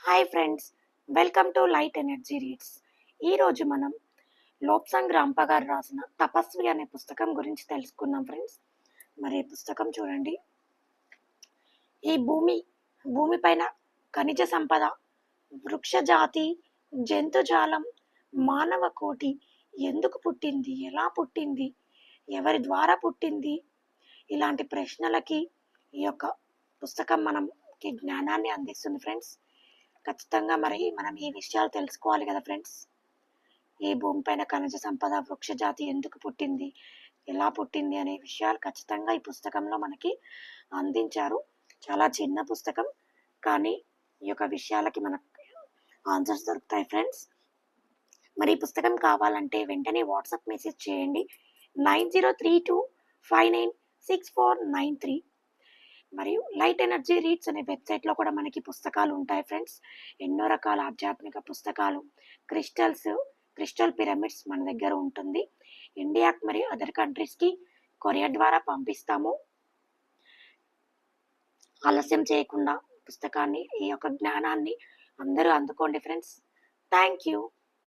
Hi friends, welcome to light energy reads. ఈరోజు మనం లోప్సంగ్ రాంప గారు రాసిన తపస్వి అనే పుస్తకం గురించి తెలుసుకుందాం ఫ్రెండ్స్. మరి ఈ పుస్తకం చూడండి. ఈ భూమిపైన ఖనిజ సంపద, వృక్ష జాతి, జంతుజాలం, మానవ కోటి ఎందుకు పుట్టింది, ఎలా పుట్టింది, ఎవరి ద్వారా పుట్టింది, ఇలాంటి ప్రశ్నలకి ఈ యొక్క పుస్తకం మనకి జ్ఞానాన్ని అందిస్తుంది ఫ్రెండ్స్. ఖచ్చితంగా మరి మనం ఈ విషయాలు తెలుసుకోవాలి కదా ఫ్రెండ్స్. ఈ భూమిపైన ఖనిజ సంపద, వృక్ష జాతి ఎందుకు పుట్టింది, ఎలా పుట్టింది అనే విషయాలు ఖచ్చితంగా ఈ పుస్తకంలో మనకి అందించారు. చాలా చిన్న పుస్తకం, కానీ ఈ యొక్క విషయాలకి మనకు ఆన్సర్స్ దొరుకుతాయి ఫ్రెండ్స్. మరి ఈ పుస్తకం కావాలంటే వెంటనే వాట్సాప్ మెసేజ్ చేయండి 9032596493. మరియు లైట్ ఎనర్జీ రీడ్స్ అనే వెబ్సైట్లో కూడా మనకి పుస్తకాలు ఉంటాయి ఫ్రెండ్స్. ఎన్నో రకాల ఆధ్యాత్మిక పుస్తకాలు, క్రిస్టల్ పిరమిడ్స్ మన దగ్గర ఉంటుంది. ఇండియాకి మరియు అదర్ కంట్రీస్కి కొరియర్ ద్వారా పంపిస్తాము. ఆలస్యం చేయకుండా పుస్తకాన్ని, ఈ యొక్క జ్ఞానాన్ని అందరూ అందుకోండి ఫ్రెండ్స్. Thank you.